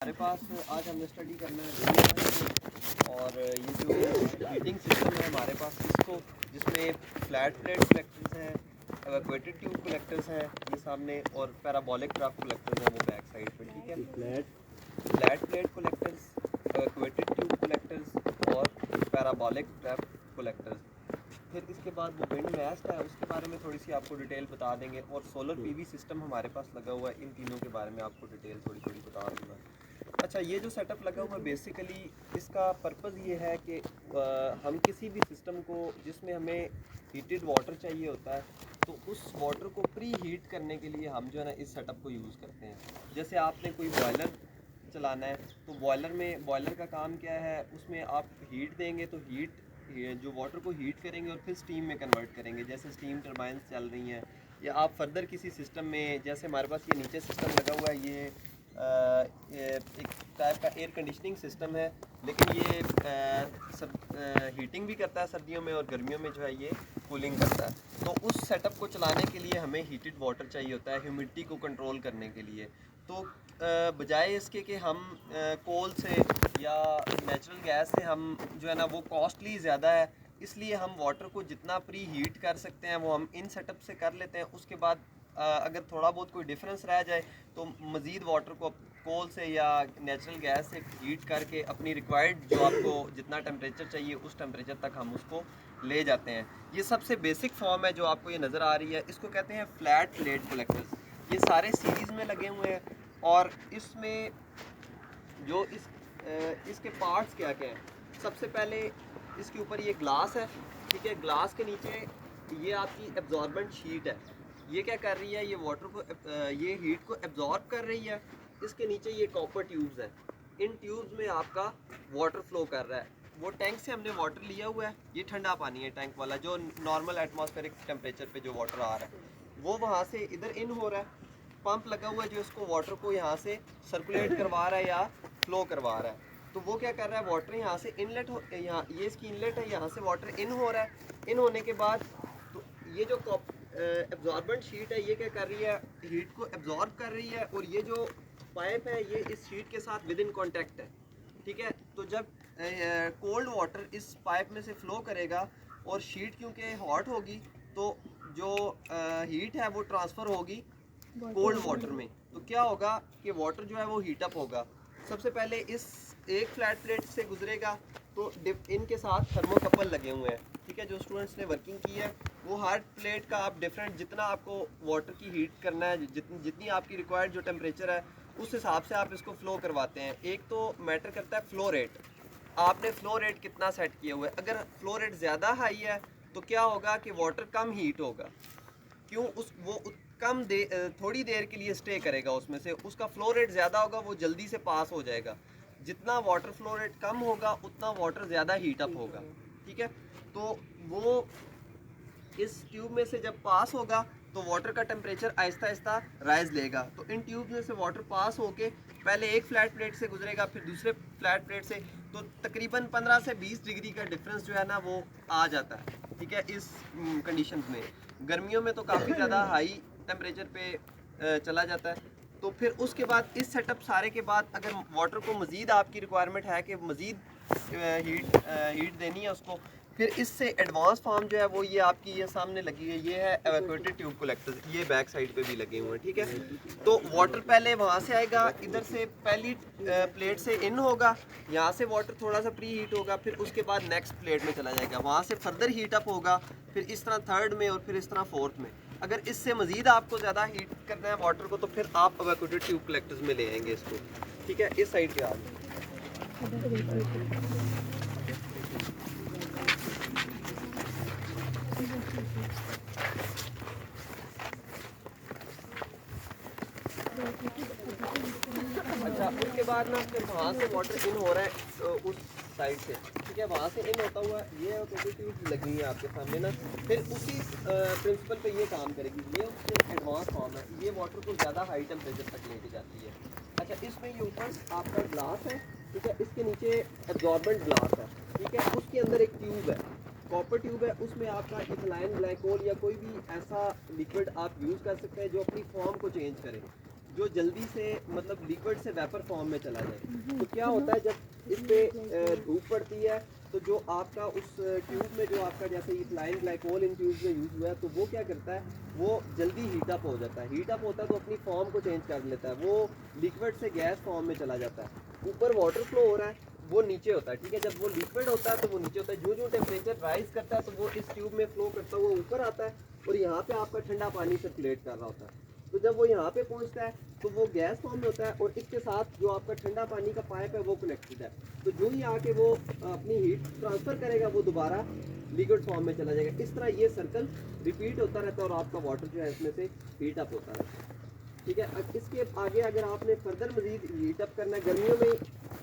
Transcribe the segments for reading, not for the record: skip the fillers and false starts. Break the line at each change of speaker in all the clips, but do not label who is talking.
हमारे पास आज हमने स्टडी करना है और ये जो हीटिंग सिस्टम है हमारे पास इसको जिसमें फ्लैट प्लेट कलेक्टर्स हैं, एवैक्यूएटेड ट्यूब कलेक्टर्स हैं ये सामने और पैराबोलिक ड्राफ्ट कलेक्टर्स हैं वो बैक साइड पे। ठीक है, flat plate collectors, evacuated tube collectors और पैराबोलिक ड्राफ्ट कलेक्टर्स। फिर इसके बाद वो विंड मैस्ट है उसके बारे में थोड़ी सी आपको डिटेल बता देंगे और सोलर पीवी सिस्टम हमारे पास लगा हुआ है। इन तीनों के बारे में आपको डिटेल थोड़ी थोड़ी बता दूँगा। अच्छा, ये जो सेटअप लगा हुआ है बेसिकली इसका पर्पज़ ये है कि हम किसी भी सिस्टम को जिसमें हमें हीटेड वाटर चाहिए होता है तो उस वाटर को प्री हीट करने के लिए हम जो है ना इस सेटअप को यूज़ करते हैं। जैसे आपने कोई बॉयलर चलाना है तो बॉयलर का काम क्या है, उसमें आप हीट देंगे तो जो वाटर को हीट करेंगे और फिर स्टीम में कन्वर्ट करेंगे। जैसे स्टीम टर्बाइंस चल रही हैं या आप फर्दर किसी सिस्टम में, जैसे हमारे पास ये नीचे सिस्टम लगा हुआ है ये एक टाइप का एयर कंडीशनिंग सिस्टम है, लेकिन ये हीटिंग भी करता है सर्दियों में और गर्मियों में जो है ये कूलिंग करता है। तो उस सेटअप को चलाने के लिए हमें हीटेड वाटर चाहिए होता है ह्यूमिडिटी को कंट्रोल करने के लिए। तो बजाय इसके कि हम कोल से या नेचुरल गैस से हम जो है ना वो कॉस्टली ज़्यादा है, इसलिए हम वाटर को जितना प्री हीट कर सकते हैं वो हम इन सेटअप से कर लेते हैं। उसके बाद अगर थोड़ा बहुत कोई डिफरेंस रह जाए तो मज़ीद वाटर को कोल से या नेचुरल गैस से हीट करके अपनी रिक्वायर्ड जो आपको जितना टेम्परेचर चाहिए उस टेम्परेचर तक हम उसको ले जाते हैं। ये सबसे बेसिक फॉर्म है जो आपको ये नज़र आ रही है, इसको कहते हैं फ्लैट प्लेट कलेक्टर्स। ये सारे सीरीज़ में लगे हुए हैं और इसमें जो इसके पार्ट्स क्या क्या हैं। सबसे पहले इसके ऊपर ये ग्लास है, ठीक है। ग्लास के नीचे ये आपकी एब्जॉर्बेंट शीट है। ये क्या कर रही है, ये वाटर को ये हीट को एब्जॉर्ब कर रही है। इसके नीचे ये कॉपर ट्यूब्स हैं, इन ट्यूब्स में आपका वाटर फ्लो कर रहा है। वो टैंक से हमने वाटर लिया हुआ है, ये ठंडा पानी है टैंक वाला जो नॉर्मल एटमॉस्फेरिक टेम्परेचर पे जो वाटर आ रहा है वो वहाँ से इधर इन हो रहा है। पंप लगा हुआ है जो इसको वाटर को यहाँ से सर्कुलेट करवा रहा है या फ्लो करवा रहा है। तो वो क्या कर रहा है, वाटर यहाँ से इनलेट हो, यहाँ ये इसकी इनलेट है, यहाँ से वाटर इन हो रहा है। इन होने के बाद तो ये जो एब्जॉर्बेंट शीट है ये क्या कर रही है, हीट को एब्जॉर्ब कर रही है और ये जो पाइप है ये इस शीट के साथ विद इन कॉन्टैक्ट है, ठीक है। तो जब कोल्ड वाटर इस पाइप में से फ्लो करेगा और शीट क्योंकि हॉट होगी तो जो हीट है वो ट्रांसफ़र होगी कोल्ड वाटर में। तो क्या होगा कि वाटर जो है वो हीट अप होगा। सबसे पहले इस एक फ्लैट प्लेट से गुजरेगा तो इनके साथ थर्मोकपल लगे हुए हैं, ठीक है। जो स्टूडेंट्स ने वर्किंग की है वो हर प्लेट का आप डिफरेंट जितना आपको वाटर की हीट करना है, जितनी आपकी रिक्वायर्ड जो टेम्परेचर है उस हिसाब से आप इसको फ्लो करवाते हैं। एक तो मैटर करता है फ्लो रेट, आपने फ्लो रेट कितना सेट किया हुआ है। अगर फ्लो रेट ज़्यादा हाई है तो क्या होगा कि वाटर कम हीट होगा, क्यों कम थोड़ी देर के लिए स्टे करेगा उसमें से, उसका फ्लो रेट ज़्यादा होगा वो जल्दी से पास हो जाएगा। जितना वाटर फ्लो रेट कम होगा उतना वाटर ज़्यादा हीट अप होगा, ठीक है। तो वो इस ट्यूब में से जब पास होगा तो वाटर का टेम्परेचर आहिस्ता आहिस्ता राइज लेगा। तो इन ट्यूब में से वाटर पास होके पहले एक फ्लैट प्लेट से गुजरेगा फिर दूसरे फ्लैट प्लेट से, तो तकरीबन 15 से 20 डिग्री का डिफरेंस जो है ना वो आ जाता है, ठीक है। इस कंडीशन में गर्मियों में तो काफ़ी ज़्यादा हाई टेम्परेचर पे चला जाता है। तो फिर उसके बाद इस सेटअप सारे के बाद अगर वाटर को मज़ीद आपकी रिक्वायरमेंट है कि मज़ीद हीट देनी है उसको, फिर इससे एडवांस फॉर्म जो है वो ये आपकी ये सामने लगी है, ये है एवैक्यूएटेड ट्यूब कलेक्टर्स, ये बैक साइड पे भी लगे हुए हैं, ठीक है। तो वाटर पहले वहाँ से आएगा, इधर से पहली प्लेट से इन होगा, यहाँ से वाटर थोड़ा सा प्री हीट होगा, फिर उसके बाद नेक्स्ट प्लेट में चला जाएगा, वहाँ से फर्दर हीट अप होगा, फिर इस तरह थर्ड में और फिर इस तरह फोर्थ में। अगर इससे मज़ीद आपको ज़्यादा हीट करना है वाटर को तो फिर आप एवैक्यूएटेड ट्यूब कलेक्टर्स में ले आएंगे इसको, ठीक है। इस साइड पे आ जाए। अच्छा, उसके बाद ना फिर वहाँ से वाटर इन हो रहा है उस साइड से, ठीक है। वहाँ से इन होता हुआ ये ट्यूब लगी है आपके सामने ना, फिर उसी प्रिंसिपल पे ये काम करेगी। ये उससे एडवांस फॉर्म है, ये वाटर को ज़्यादा हाई टेम्परेचर तक लेके जाती है। अच्छा, इसमें ये ऊपर आपका ग्लास है, ठीक है, इसके नीचे एब्जॉर्बेंट ग्लास है, ठीक है। उसके अंदर एक ट्यूब है, कॉपर ट्यूब है, उसमें आपका इथाइल ग्लाइकोल या कोई भी ऐसा लिक्विड आप यूज़ कर सकते हैं जो अपनी फॉर्म को चेंज करे। जो जल्दी से मतलब लिक्विड से वेपर फॉर्म में चला जाए। तो क्या होता है जब इस पे धूप पड़ती है तो जो आपका उस ट्यूब में जो आपका जैसे इथाइल ग्लाइकोल इन ट्यूब में यूज़ हुआ है तो वो क्या करता है, वो जल्दी हीट अप हो जाता है। हीट अप होता है तो अपनी फॉर्म को चेंज कर लेता है, वो लिक्विड से गैस फॉर्म में चला जाता है। ऊपर वाटर फ्लो हो रहा है, वो नीचे होता है, ठीक है। जब वो लिक्विड होता है तो वो नीचे होता है। जो जो टेम्परेचर राइज करता है तो वो इस ट्यूब में फ्लो करता है, वो ऊपर आता है और यहाँ पे आपका ठंडा पानी सर्कुलेट कर रहा होता है। तो जब वो यहाँ पे पहुँचता है तो वो गैस फॉर्म में होता है और इसके साथ जो आपका ठंडा पानी का पाइप है वो कनेक्टेड है। तो जो ही आके वो अपनी हीट ट्रांसफ़र करेगा वो दोबारा लिक्विड फॉर्म में चला जाएगा। इस तरह ये सर्कल रिपीट होता रहता है और आपका वाटर जो है इसमें से हीट अप होता रहता है, ठीक है। अब इसके आगे अगर आपने फर्दर मजीद हीट अप करना है, गर्मियों में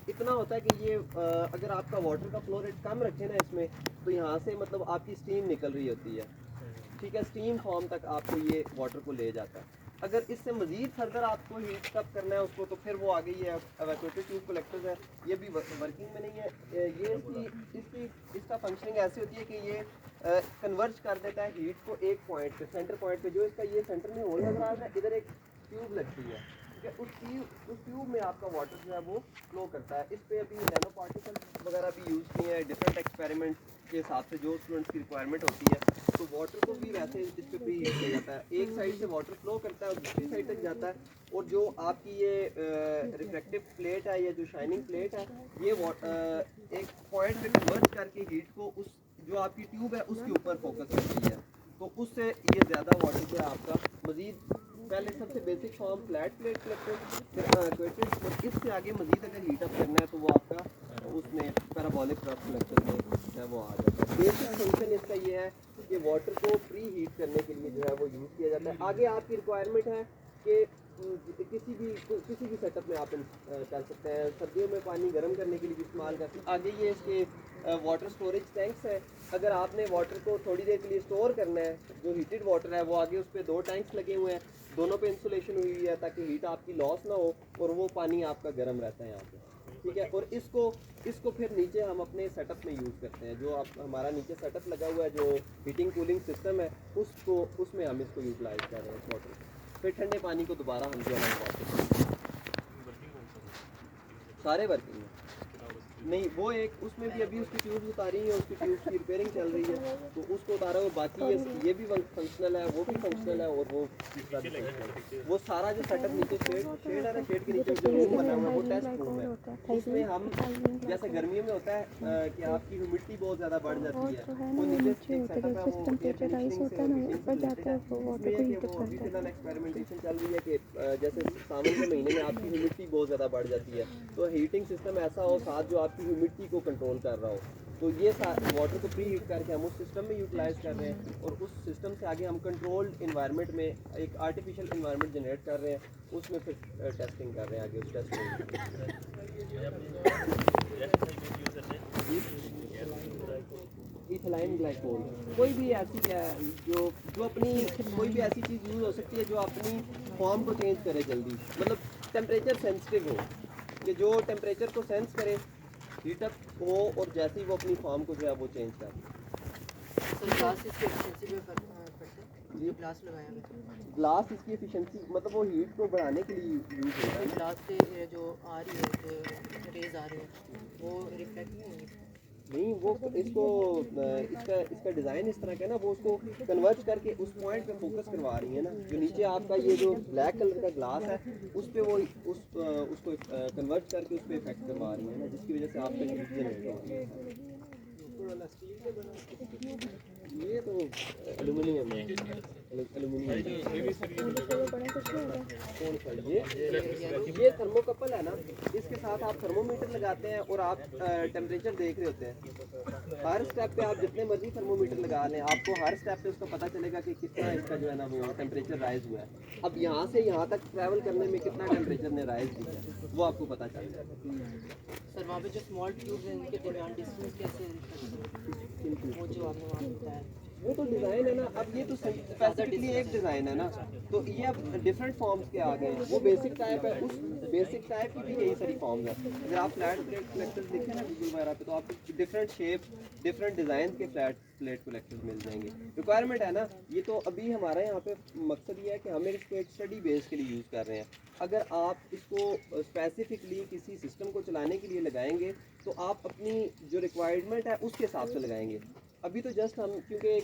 इतना होता है कि ये अगर आपका वाटर का फ्लो रेट कम रखे ना इसमें, तो यहाँ से मतलब आपकी स्टीम निकल रही होती है, ठीक है। स्टीम फॉर्म तक आपको ये वाटर को ले जाता है। अगर इससे मज़ीद फर्दर आपको हीट अप करना है उसको, तो फिर वो आ गई है एवापोरेटेड ट्यूब कलेक्टर्स है। ये भी वर्किंग में नहीं है। ये इसका फंक्शनिंग ऐसी होती है कि ये कन्वर्ज कर देता है हीट को एक पॉइंट पे, सेंटर पॉइंट पे। जो इसका ये सेंटर में होल नजर आ रहा है, इधर एक ट्यूब लगती है, ठीक है। उस ट्यूब में आपका वाटर जो है वो फ्लो करता है। इस पे अभी नैनो पार्टिकल वगैरह भी यूज़ किए हैं डिफरेंट एक्सपेरिमेंट के हिसाब से जो स्टूडेंट्स की रिक्वायरमेंट होती है। तो वाटर को भी वैसे इस पे प्री हीट किया जाता है। एक साइड से वाटर फ्लो करता है और दूसरी साइड तक जाता है, और जो आपकी ये रिफ्लेक्टिव प्लेट है, ये जो शाइनिंग प्लेट है, ये एक पॉइंट पे कन्वर्ट करके हीट को उस जो आपकी ट्यूब है उसके ऊपर फोकस करती है। तो उससे ये ज़्यादा वाटर जो है आपका मज़ीद, पहले सबसे basic form flat plate collector, फिर एक्वेटेड, और इससे आगे मज़ीद अगर हीट अप करना है तो वो आपका उसमें पैराबोलिक क्रॉस कलेक्टर में है वो आ जाता है। बेसिक फंक्शन इसका ये है कि वाटर को प्री हीट करने के लिए जो है वो यूज़ किया जाता है। आगे आपकी रिक्वायरमेंट है कि किसी भी सेटअप में आप कर सकते हैं। सर्दियों में पानी गर्म करने के लिए भी इस्तेमाल करते हैं। आगे ये इसके वाटर स्टोरेज टैंक्स है। अगर आपने वाटर को थोड़ी देर के लिए स्टोर करना है, जो हीटेड वाटर है वो आगे उस पर 2 टैंक्स लगे हुए हैं, दोनों पे इंसुलेशन हुई है ताकि हीट आपकी लॉस ना हो और वो पानी आपका गर्म रहता है यहाँ पे, ठीक है। और इसको फिर नीचे हम अपने सेटअप में यूज़ करते हैं। जो आप हमारा नीचे सेटअप लगा हुआ है, जो हीटिंग कूलिंग सिस्टम है, उसमें हम इसको यूटिलाइज कर रहे हैं इस वाटर को। फिर ठंडे पानी को दोबारा हम जो है वाटर सारे वर्किंग है। नहीं, वो एक उसमें भी अभी उसकी ट्यूब्स उतारी हैं, उसकी ट्यूब्स की रिपेयरिंग चल रही है, तो उसको उतारा हुआ। बाकी ये भी फंक्शनल है, वो भी फंक्शनल है, और वो दूसरा भी फंक्शनल है। वो सारा जो सेटअप नीचे शेड है ना, शेड के नीचे जो रूम बना हुआ है वो टेस्ट रूम है। उसमें हम जैसे गर्मियों में होता है कि आपकी ह्यूमिडिटी बहुत ज़्यादा बढ़ जाती है, वो नीचे एक सेटअप है, वो एयर कंडीशनिंग से वो अभी फिलहाल एक्सपेरिमेंटेशन चल रही है कि जैसे सावन के महीने में आपकी ह्यूमिडिटी बहुत ज़्यादा बढ़ जाती है, तो हीटिंग सिस्टम ऐसा हो साथ जो आपकी ह्यूमिडिटी को कंट्रोल कर रहा हो। तो ये वाटर को प्री हीट करके हम उस सिस्टम में यूटिलाइज कर रहे हैं, और उस सिस्टम से आगे हम कंट्रोल्ड इन्वायरमेंट में एक आर्टिफिशियल इन्वायरमेंट जनरेट कर रहे हैं, उसमें फिर टेस्टिंग कर रहे हैं आगे उस इथाइल ग्लाइकोल। कोई भी ऐसी है जो अपनी कोई भी ऐसी चीज़ यूज़ हो सकती है जो अपनी फॉर्म को चेंज करे जल्दी, मतलब टेम्परेचर सेंसिटिव हो, कि जो टेम्परेचर को सेंस करे, हीटअप हो, और जैसे ही वो अपनी फॉर्म को जो है वो चेंज कर ग्लास इसकी एफिशिएंसी मतलब वो हीट को बढ़ाने के लिए यूज होता है।
ग्लास से जो आ रही है, जो रेज आ रही है, वो रिफ्लेक्ट नहीं होंगी।
नहीं, वो इसको इसका डिज़ाइन इस तरह का है ना, वो उसको कन्वर्ट करके उस पॉइंट पे फोकस करवा रही है ना। जो नीचे आपका ये जो ब्लैक कलर का ग्लास है, उस पे वो उसको कन्वर्ट करके उस पर इफेक्ट करवा रही है ना, जिसकी वजह से आपका हीट जनरेट हो रही है। ये तो एल्यूमिनियम है, कौन सा ये थर्मोकपल है ना, इसके साथ आप थर्मोमीटर लगाते हैं और आप टेम्परेचर देख रहे होते हैं। हर स्टेप पे आप जितने मर्जी थर्मोमीटर लगा लें, आपको हर स्टेप पे उसका पता चलेगा कि कितना इसका जो है ना वो टेम्परेचर राइज हुआ है। अब यहाँ से यहाँ तक ट्रैवल करने में कितना टेम्परेचर ने राइज किया है वो आपको पता चल जाएगा।
सर वहाँ पे जो स्मॉल ट्यूब है उनके दरमियान डिस्टेंस कैसे, वो जो आपने वहाँ बताया
वो तो डिज़ाइन है ना, अब ये तो स्पेसिफिकली एक डिज़ाइन है ना, तो ये अब डिफरेंट फॉर्म्स के आ गए हैं। वो बेसिक टाइप है, उस बेसिक टाइप की भी यही सारी फॉर्म्स है। अगर आप फ्लैट प्लेट कलेक्टर्स देखें ना गूगल वगैरह पे, तो आपको डिफरेंट शेप, डिफरेंट डिज़ाइन के फ्लैट प्लेट कलेक्टर्स मिल जाएंगे। रिक्वायरमेंट है ना, ये तो अभी हमारे यहाँ पे मकसद ये है कि हम इसको एक स्टडी बेस के लिए यूज़ कर रहे हैं। अगर आप इसको स्पेसिफिकली किसी सिस्टम को चलाने के लिए लगाएंगे तो आप अपनी जो रिक्वायरमेंट है उसके हिसाब से लगाएंगे। अभी तो जस्ट हम क्योंकि एक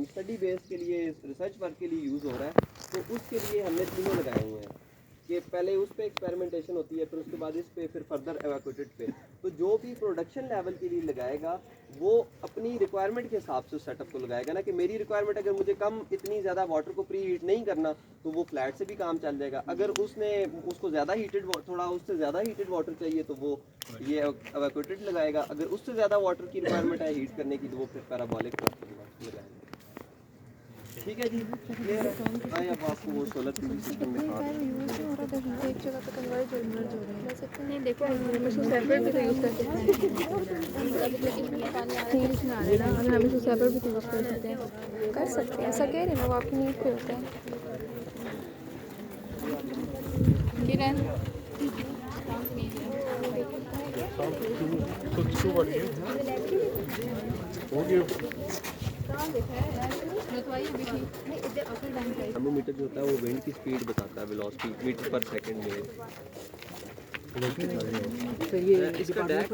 स्टडी बेस के लिए, रिसर्च वर्क के लिए यूज़ हो रहा है, तो उसके लिए हमने तीनों लगाए हुए हैं कि पहले उस पर एक्सपेरिमेंटेशन होती है, फिर उसके बाद इस पे, फिर फर्दर एवाक्यूएटेड पे। तो जो भी प्रोडक्शन लेवल के लिए लगाएगा वो अपनी रिक्वायरमेंट के हिसाब से उस सेटअप को लगाएगा ना, कि मेरी रिक्वायरमेंट अगर मुझे कम इतनी ज़्यादा वाटर को प्री हीट नहीं करना तो वो फ्लैट से भी काम चल जाएगा। अगर उसको ज़्यादा हीटेड, थोड़ा उससे ज़्यादा हीटेड वाटर चाहिए तो वो ये एवाक्यूएटेड लगाएगा। अगर उससे ज़्यादा वाटर की रिक्वायरमेंट है हीट करने की तो वो फिर पैराबोलिक लगाएगा। ठीक है जी, क्लियर है। आए अब आपको वो सोलर पीवी सिस्टम दिखा दें।
एक जगह पे कन्वर्ट नहीं, देखो हम इसको सेपरेट भी तो यूज़ कर सकते हैं। इसमें आ रहा है ना, अगर हम इसको सेपरेट भी तो यूज़ कर सकते हैं। कर सकते हैं, ऐसा कह रहे हैं, वो आपकी नीड पे होता है। किरण
थर्मोमीटर जो होता है वो विंड की स्पीड बताता है, वेलोसिटी मीटर पर सेकंड में।
तो ये
इसका डैक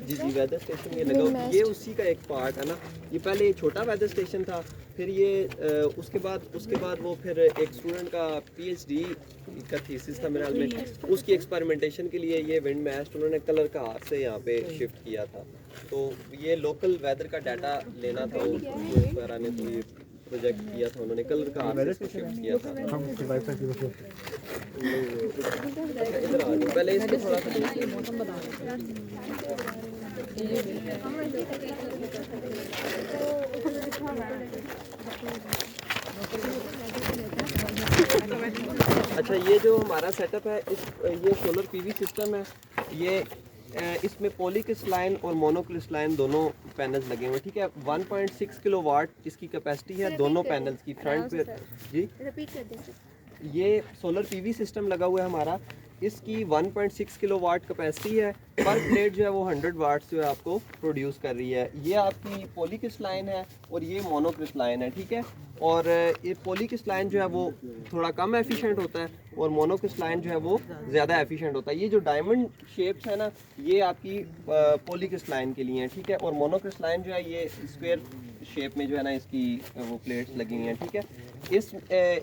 जी वेदर स्टेशन ये लगा, ये उसी का एक पार्ट है ना। ये पहले ये छोटा वेदर स्टेशन था, फिर ये उसके बाद वो फिर एक स्टूडेंट का पीएचडी का थीसिस था मेरे हाल में, उसकी एक्सपेरिमेंटेशन के लिए ये विंड मैस्ट उन्होंने कलर का हाथ से यहाँ पे शिफ्ट किया था। तो ये लोकल वेदर का डाटा लेना था वगैरह ने, तो ये प्रोजेक्ट किया था उन्होंने, कलर का हाथ से शिफ्ट किया था। इधर आ जाओ, पहले इसको थोड़ा सा अच्छा, ये जो हमारा सेटअप है, ये सोलर पीवी सिस्टम है। ये इसमें पॉलीक्रिस्टलाइन और मोनोक्रिस्टलाइन दोनों पैनल्स लगे हुए हैं। ठीक है, 1.6 किलोवाट इसकी कैपेसिटी है दोनों पैनल्स की फ्रंट पे। जी
रिपीट कर दें।
ये सोलर पीवी सिस्टम लगा हुआ है हमारा, इसकी 1.6 किलोवाट कैपेसिटी है। पर प्लेट जो है वो 100 वाट्स जो है आपको प्रोड्यूस कर रही है। ये आपकी पॉलीक्रिस्टलाइन है और ये मोनोक्रिस्टलाइन है। ठीक है, और ये पॉलीक्रिस्टलाइन जो है वो थोड़ा कम एफिशिएंट होता है और मोनोक्रिस्टलाइन जो है वो ज़्यादा एफिशिएंट होता है। ये जो डायमंड शेप्स है ना, ये आपकी पॉलीक्रिस्टलाइन के लिए हैं। ठीक है, और मोनोक्रिस्टलाइन जो है ये स्क्वायर शेप में जो है ना इसकी वो प्लेट्स लगी हुई हैं। ठीक है,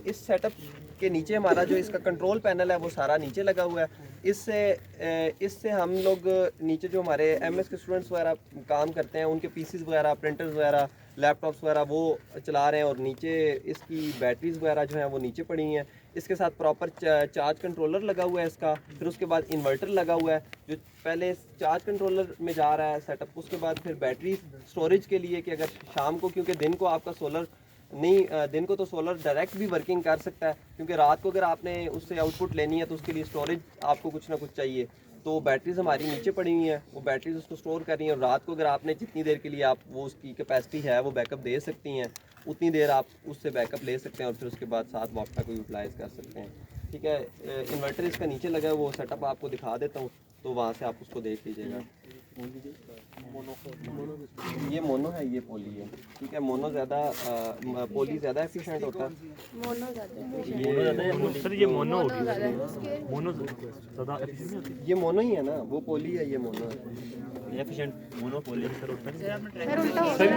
इस सेटअप के नीचे हमारा जो इसका कंट्रोल पैनल है वो सारा नीचे लगा हुआ है। इससे हम लोग नीचे जो हमारे एमएस के स्टूडेंट्स वगैरह काम करते हैं, उनके पीसीज वगैरह, प्रिंटर्स वगैरह, लैपटॉप्स वगैरह वो चला रहे हैं, और नीचे इसकी बैटरीज वगैरह जो हैं वो नीचे पड़ी हुई हैं। इसके साथ प्रॉपर चार्ज कंट्रोलर लगा हुआ है इसका, फिर उसके बाद इन्वर्टर लगा हुआ है जो पहले चार्ज कंट्रोलर में जा रहा है सेटअप, उसके बाद फिर बैटरी स्टोरेज के लिए कि अगर शाम को, क्योंकि दिन को आपका सोलर नहीं, दिन को तो सोलर डायरेक्ट भी वर्किंग कर सकता है, क्योंकि रात को अगर आपने उससे आउटपुट लेनी है तो उसके लिए स्टोरेज आपको कुछ ना कुछ चाहिए। तो बैटरीज हमारी नीचे पड़ी हुई हैं, वो बैटरीज उसको स्टोर कर रही हैं, और रात को अगर आपने जितनी देर के लिए आप वो उसकी कैपेसिटी है वो बैकअप दे सकती हैं, उतनी देर आप उससे बैकअप ले सकते हैं और फिर उसके बाद 7 वाट को यूटिलाइज़ कर सकते हैं। ठीक है, इन्वर्टर इसका नीचे लगा है, वो सेटअप आपको दिखा देता हूँ, तो वहाँ से आप उसको देख लीजिएगा। ये मोनो है, ये पोली है। ठीक है, मोनो ज़्यादा पोली ज़्यादा एफिशिएंट होता है।
मोनो ज़्यादा
सर ये मोनो होगी, मोनो ज़्यादा एफिशिएंट नहीं होती।
ये मोनो ही है ना, वो पोली है, ये मोनो है।
एफिशिएंट मोनो पोली सर होता है।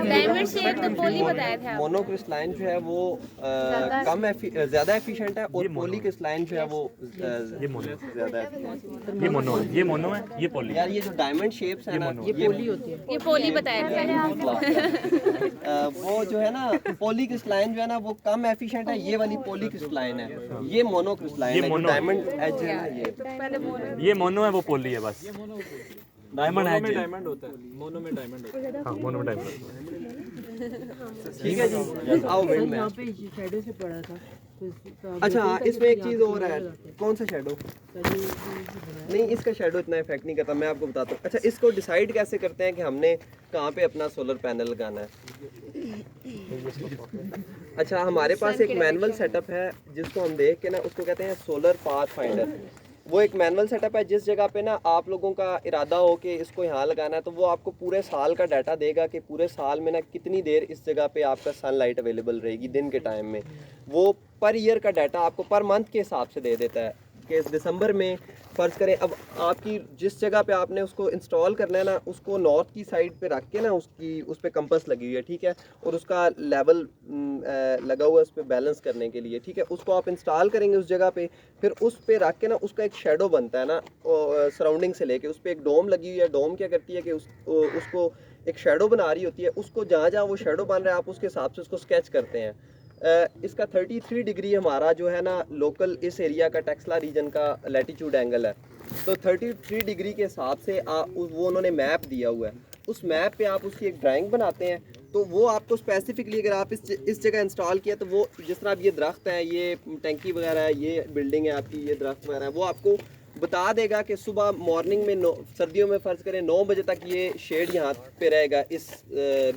डायमंड शेप तो पोली बताया था।
मोनो क्रिस्टलाइन जो है वो ज़्यादा एफिशिएंट है, और पोली क्रिस्टलाइन जो है वो
ये मोनो
ज़्यादा।
ये मोनो है, ये मोनो है, ये पोली।
यार ये जो डायमंड शेप्स है ना,
ये पोली होती है।
ये पोली बताया था।
वो जो है ना पोली क्रिस्टलाइन जो है ना वो कम एफिशिएंट है, ये वाली पोली क्रिस्टलाइन है। ये मोनो क्रिस्टलाइन है, जो डायमंड एज है ना
ये मोनो है, वो पोली है बस। डायमंड है,
डायमंड होता है, मोनो में डायमंड होता है।
हाँ मोनो में डायमंड।
ठीक है जी, आओ विंड में।
यहाँ पे शैडो से पड़ा था,
अच्छा हाँ, इसमें एक चीज़ और है, कौन सा शेडो? नहीं, इसका शेडो इतना इफेक्ट नहीं करता, मैं आपको बताता हूँ। अच्छा, इसको डिसाइड कैसे करते हैं कि हमने कहाँ पे अपना सोलर पैनल लगाना है? अच्छा, हमारे पास एक मैनुअल सेटअप है जिसको हम देख के ना उसको कहते हैं सोलर पाथ फाइंडर। वो एक मैनुअल सेटअप है, जिस जगह पे ना आप लोगों का इरादा हो कि इसको यहाँ लगाना है, तो वो आपको पूरे साल का डाटा देगा कि पूरे साल में ना कितनी देर इस जगह पे आपका सनलाइट अवेलेबल रहेगी दिन के टाइम में। वो पर ईयर का डाटा आपको पर मंथ के हिसाब से दे देता है कि दिसंबर में फ़र्ज़ करें, अब आपकी जिस जगह पे आपने उसको इंस्टॉल करना है ना, उसको नॉर्थ की साइड पे रख के ना उस पर कंपास लगी हुई है, ठीक है, और उसका लेवल लगा हुआ है उस पर बैलेंस करने के लिए, ठीक है। उसको आप इंस्टॉल करेंगे उस जगह पे, फिर उस पर रख के ना उसका एक शेडो बनता है ना सराउंडिंग से लेके, उस पर एक डोम लगी हुई है। डोम क्या करती है कि उसको एक शेडो बना रही होती है, उसको जहाँ जहाँ वो शेडो बन रहा है आप उसके हिसाब से उसको स्केच करते हैं। इसका 33 डिग्री हमारा जो है ना लोकल इस एरिया का टेक्सला रीजन का लैटीट्यूड एंगल है, तो 33 डिग्री के हिसाब से वो उन्होंने मैप दिया हुआ है। उस मैप पे आप उसकी एक ड्राइंग बनाते हैं, तो वो आपको स्पेसिफिकली अगर आप इस जगह इंस्टॉल किया, तो वो जिस तरह अब ये दरख्त है, ये टैंकी वगैरह है, ये बिल्डिंग है आपकी, ये दरख्त वगैरह है, वो आपको बता देगा कि सुबह मॉर्निंग में सर्दियों में फ़र्ज़ करें 9 बजे तक ये शेड यहाँ पे रहेगा इस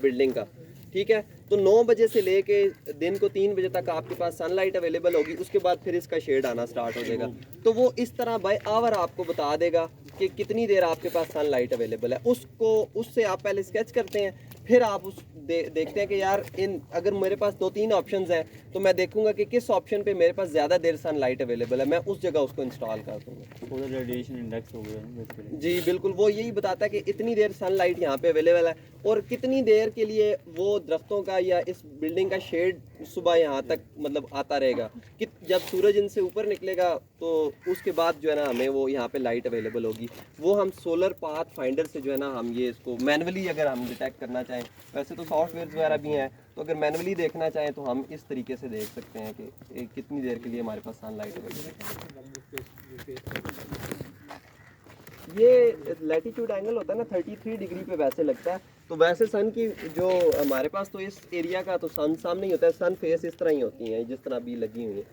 बिल्डिंग का, ठीक है। तो 9 बजे से लेके दिन को 3 बजे तक आपके पास सनलाइट अवेलेबल होगी, उसके बाद फिर इसका शेड आना स्टार्ट हो जाएगा। तो वो इस तरह बाय आवर आपको बता देगा कि कितनी देर आपके पास सनलाइट अवेलेबल है। उससे आप पहले स्केच करते हैं, फिर आप देखते हैं कि यार अगर मेरे पास 2-3 ऑप्शंस हैं, तो मैं देखूंगा कि किस ऑप्शन पे मेरे पास ज़्यादा देर सनलाइट अवेलेबल है, मैं उस जगह उसको इंस्टॉल कर दूँगा।
सोलर रेडिएशन इंडेक्स हो गया
जी बिल्कुल, वो यही बताता है कि इतनी देर सनलाइट यहाँ पे अवेलेबल है और कितनी देर के लिए वो दरख्तों का या इस बिल्डिंग का शेड सुबह यहाँ तक मतलब आता रहेगा, कि जब सूरज इनसे ऊपर निकलेगा तो उसके बाद जो है ना हमें वो यहाँ पे लाइट अवेलेबल होगी। वो हम सोलर पाथ फाइंडर से जो है ना हम ये इसको मैनुअली अगर हम डिटेक्ट करना चाहें, वैसे तो सॉफ्टवेयर वगैरह भी हैं, तो अगर मैनुअली देखना चाहें तो हम इस तरीके से देख सकते हैं कि कितनी देर के लिए हमारे पास सनलाइट अवेलेबल है। ये लैटीट्यूड एंगल होता है ना 33 डिग्री पे वैसे लगता है, तो वैसे सन की जो हमारे पास तो इस एरिया का तो सन सामने ही होता है, सन फेस इस तरह ही होती हैं जिस तरह अभी लगी हुई है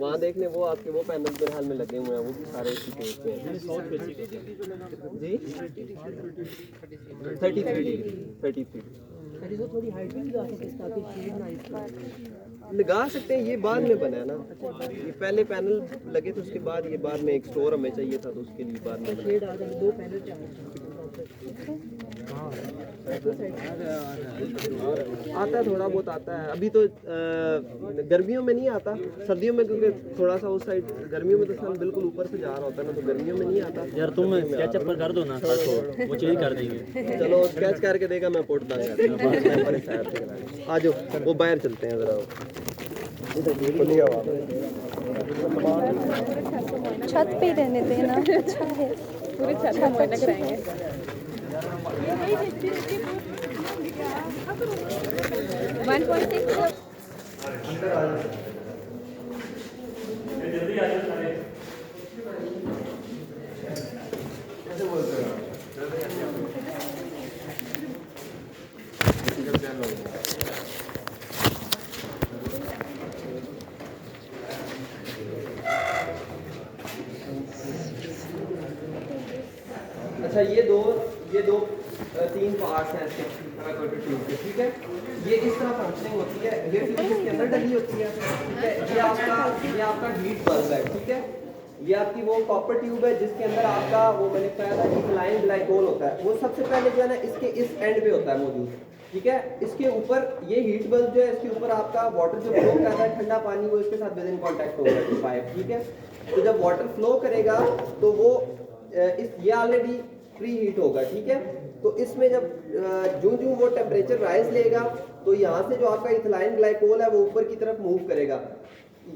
वहाँ देखने, वो आपके वो पैनल मेरे हाल में लगे हुए हैं, वो भी सारे इसी फेस पे हैं जी। 33
थोड़ी हाइट भी लगा सकते हैं ताकि शेड ना
लगा सकते हैं। ये बाद में बना है ना, ये पहले पैनल लगे तो उसके बाद ये बाद में एक स्टोर हमें चाहिए था तो उसके लिए बाद में
शेड आ जाए, 2 पैनल
आता है, थोड़ा बहुत आता है। अभी तो गर्मियों में नहीं आता, सर्दियों में क्योंकि थोड़ा सा उस साइड, गर्मियों में तो सन बिल्कुल ऊपर से जा रहा होता है ना, तो गर्मियों में नहीं आता।
यार तुम स्केचअप पर कर दो ना, वो चेंज कर देंगे।
चलो स्केच करके देगा, मैं पोट दूंगा। आ जाओ, वो बाहर चलते हैं जरा,
छत पे ही रहने देना, अच्छा है, पूरे छत में मुआयना कराएंगे।
अच्छा, ये दो 3 पार्ट्स हैं इसके ट्यूब के, ठीक है। ये इस तरह फंक्शनिंग होती है, ये ट्यूब इसके अंदर डली होती है, ठीक है। ये आपका हीट बल्ब है, ठीक है। ये आपकी वो कॉपर ट्यूब है जिसके अंदर आपका वो मैंने बताया था इथाइल ग्लाइकोल होता है, वो सबसे पहले जो है ना इसके इस एंड पे होता है मौजूद, ठीक है। इसके ऊपर ये हीट बल्ब जो है, इसके ऊपर आपका वाटर जो फ्लो कर रहा है, ठंडा पानी, वो इसके साथ विद इन कॉन्टैक्ट होगा पाइप, ठीक है। तो जब वाटर फ्लो करेगा तो वो ये ऑलरेडी प्री हीट होगा, ठीक है। तो इसमें जब जो वो टेम्परेचर राइज लेगा तो यहाँ से जो आपका इथाइल ग्लाइकोल है वो ऊपर की तरफ मूव करेगा।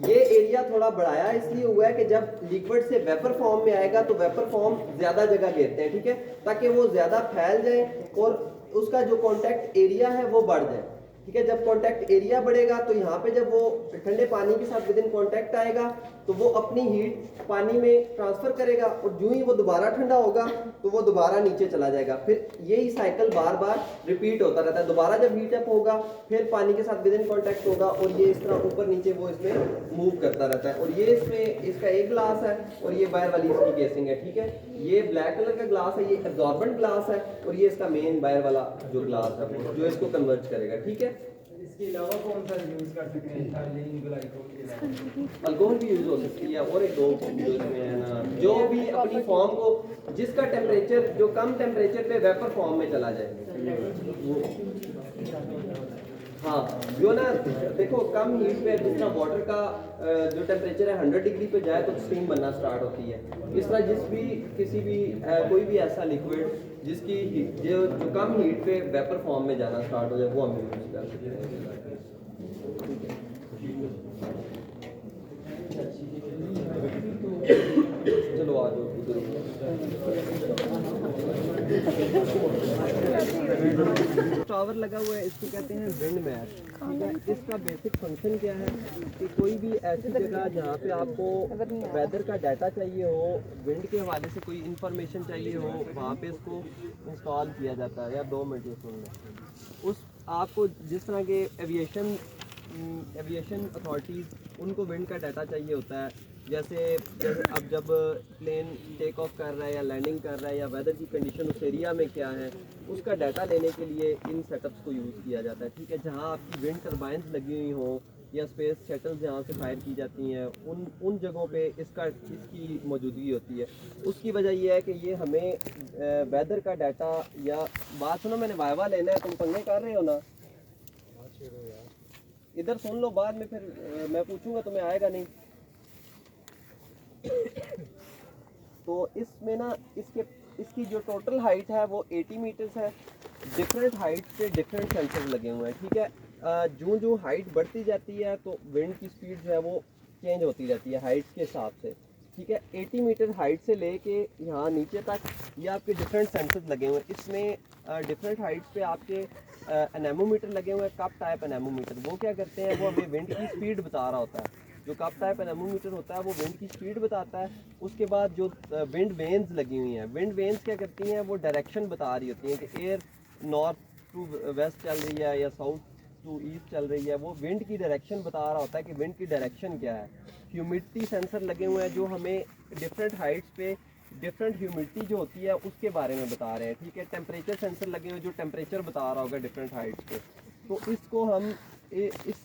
ये एरिया थोड़ा बढ़ाया इसलिए हुआ है कि जब लिक्विड से वेपर फॉर्म में आएगा तो वेपर फॉर्म ज़्यादा जगह घेरते हैं, ठीक है, ताकि वो ज़्यादा फैल जाए और उसका जो कॉन्टैक्ट एरिया है वो बढ़ जाए। ठीक है। जब कांटेक्ट एरिया बढ़ेगा तो यहाँ पे जब वो ठंडे पानी के साथ विद इन कांटेक्ट आएगा तो वो अपनी हीट पानी में ट्रांसफर करेगा और जो ही वो दोबारा ठंडा होगा तो वो दोबारा नीचे चला जाएगा। फिर यही साइकिल बार बार रिपीट होता रहता है। दोबारा जब हीट अप होगा फिर पानी के साथ विद इन कांटेक्ट होगा और ये इस तरह ऊपर नीचे वो इसमें मूव करता रहता है। और ये इसमें इसका एक ग्लास है और ये बाहर वाली इसकी केसिंग है, ठीक है। ये ब्लैक कलर का ग्लास है, ये एब्जॉर्बेंट ग्लास है और ये इसका मेन बाहर वाला जो ग्लास है जो इसको कन्वर्ट करेगा, ठीक है।
इसके अलावा कौन सा यूज कर सकते हैं एथिलीन ग्लाइकोल के अलावा?
अल्कोहल भी यूज हो सकती है और एक दो जो इसमें है ना, जो भी अपनी फॉर्म को जिसका टेम्परेचर जो कम टेम्परेचर पे वेपर फॉर्म में चला जाए वो, हाँ जो ना देखो कम हीट पे जिस तरह वाटर का जो टेम्परेचर है 100 डिग्री पे जाए तो स्टीम बनना स्टार्ट होती है। इस तरह जिस भी किसी भी कोई भी ऐसा लिक्विड जिसकी जो कम हीट पे वेपर फॉर्म में जाना स्टार्ट हो जाए वो हम यूज कर सकते हैं। चलो आ जाओ टावर लगा हुआ है, इसको कहते हैं विंड मैश, ठीक है। इसका बेसिक फंक्शन क्या है कि कोई भी ऐसी जगह जहाँ पे आपको वेदर का डाटा चाहिए हो, विंड के हवाले से कोई इंफॉर्मेशन चाहिए हो, वहाँ पे इसको इंस्टॉल किया जाता है। या 2 मिनट ये सुन लें। उस आपको जिस तरह के एविएशन अथॉरिटीज़ उनको विंड का डाटा चाहिए होता है। जैसे अब जब प्लेन टेक ऑफ कर रहा है या लैंडिंग कर रहा है या वेदर की कंडीशन उस एरिया में क्या है, उसका डाटा लेने के लिए इन सेटअप्स को यूज़ किया जाता है, ठीक है। जहाँ आपकी विंड टर्बाइंस लगी हुई हो या स्पेस शटल्स जहाँ से फायर की जाती हैं उन जगहों पे इसकी मौजूदगी होती है। उसकी वजह यह है कि ये हमें वेदर का डाटा या बात सुनो, मैंने वाइवा लेना है, तुम पंगे कर रहे हो ना, इधर सुन लो, बाद में फिर मैं पूछूंगा तुम्हें आएगा नहीं। तो इसमें ना इसकी जो टोटल हाइट है वो 80 मीटर्स है। डिफरेंट हाइट पे डिफरेंट सेंसर लगे हुए हैं, ठीक है। जो हाइट बढ़ती जाती है तो विंड की स्पीड जो है वो चेंज होती रहती है हाइट के हिसाब से, ठीक है। 80 मीटर हाइट से लेके यहाँ नीचे तक ये आपके डिफरेंट सेंसर्स लगे हुए हैं। इसमें डिफरेंट हाइट्स पे आपके एनेमोमीटर लगे हुए हैं, कप टाइप एनेमोमीटर। वो क्या करते हैं, वो हमें विंड की स्पीड बता रहा होता है। जो कप टाइप एनेमोमीटर होता है वो विंड की स्पीड बताता है। उसके बाद जो विंड वेन्स लगी हुई हैं, विंड वेन्स क्या करती हैं, वो डायरेक्शन बता रही होती हैं कि एयर नॉर्थ टू वेस्ट चल रही है या साउथ टू ईस्ट चल रही है। वो विंड की डायरेक्शन बता रहा होता है कि विंड की डायरेक्शन क्या है। ह्यूमिडिटी सेंसर लगे हुए हैं जो हमें डिफरेंट हाइट्स पे डिफरेंट ह्यूमिडिटी जो होती है उसके बारे में बता रहे हैं, ठीक है। टेम्परेचर सेंसर लगे हुए जो टेम्परेचर बता रहा होगा डिफरेंट हाइट्स पे। तो इसको हम इस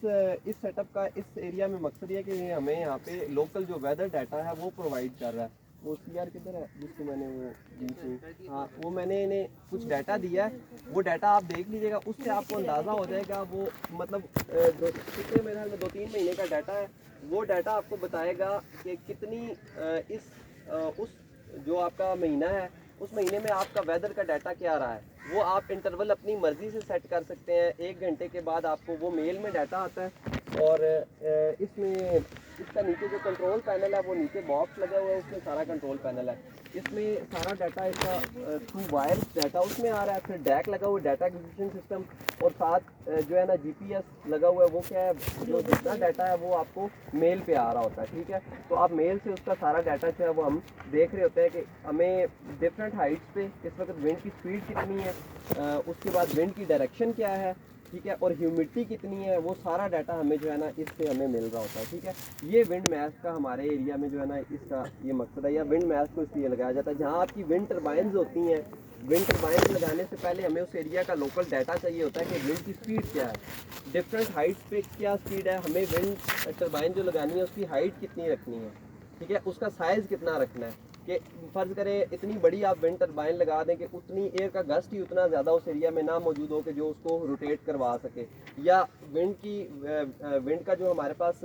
सेटअप का इस एरिया में मकसद ये कि हमें यहाँ पे लोकल जो वेदर डाटा है वो प्रोवाइड कर रहा है। वो CR किधर है जिसको मैंने वो दी थी, हाँ वो मैंने इन्हें कुछ डाटा दिया है, वो डाटा आप देख लीजिएगा, उससे आपको अंदाज़ा हो जाएगा। वो मतलब कितने मेरे ख्याल में 2-3 महीने का डाटा है। वो डाटा आपको बताएगा कि कितनी उस जो आपका महीना है उस महीने में आपका वेदर का डाटा क्या रहा है। वो आप इंटरवल अपनी मर्ज़ी से सेट कर सकते हैं। 1 घंटे के बाद आपको वो मेल में डाटा आता है और इसमें इसका नीचे जो कंट्रोल पैनल है वो नीचे बॉक्स लगा हुआ है, उसमें सारा कंट्रोल पैनल है। इसमें सारा डाटा इसका थ्रू वायर डाटा उसमें आ रहा है। फिर डैक लगा हुआ है, डाटा एक्विजिशन सिस्टम, और साथ जो है ना GPS लगा हुआ है। वो क्या है, जो जितना डाटा है वो आपको मेल पे आ रहा होता है, ठीक है। तो आप मेल से उसका सारा डाटा जो है वो हम देख रहे होते हैं कि हमें डिफरेंट हाइट्स पे इस वक्त विंड की स्पीड कितनी है, उसके बाद विंड की डायरेक्शन क्या है, ठीक है, और ह्यूमिडिटी कितनी है। वो सारा डाटा हमें जो है ना इससे हमें मिल रहा होता है, ठीक है। ये विंड मैश का हमारे एरिया में जो है ना इसका ये मकसद है, या विंड मैश को इसलिए लगाया जाता है जहाँ आपकी विंड टर्बाइंस होती हैं। विंड टर्बाइंस लगाने से पहले हमें उस एरिया का लोकल डाटा चाहिए होता है कि विंड की स्पीड क्या है, डिफरेंट हाइट्स पे क्या स्पीड है, हमें विंड टर्बाइन जो लगानी है उसकी हाइट कितनी रखनी है, ठीक है, उसका साइज़ कितना रखना है। कि फ़र्ज़ करें इतनी बड़ी आप विंड टर्बाइन लगा दें कि उतनी एयर का गस्ट ही उतना ज़्यादा उस एरिया में ना मौजूद हो कि जो उसको रोटेट करवा सके, या विंड का जो हमारे पास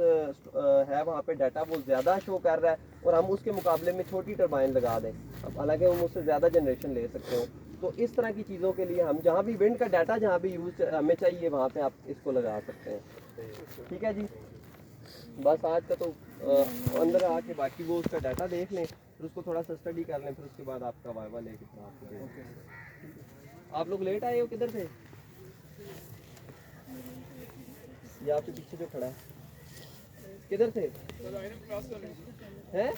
है वहाँ पे डाटा वो ज़्यादा शो कर रहा है और हम उसके मुकाबले में छोटी टर्बाइन लगा दें, अब हालांकि हम उससे ज़्यादा जनरेशन ले सकते हो। तो इस तरह की चीज़ों के लिए हम जहाँ भी विंड का डाटा जहाँ भी यूज़ हमें चाहिए वहाँ पे आप इसको लगा सकते हैं, ठीक है जी। बस आज का तो अंदर आके बाकी वो उसका डाटा देख लें, फिर उसको थोड़ा सा स्टडी कर लें, फिर उसके बाद आपका वाइवा लेके आप लोग लेट आए हो, किधर थे? ये आपके पीछे जो खड़ा है किधर थे हैं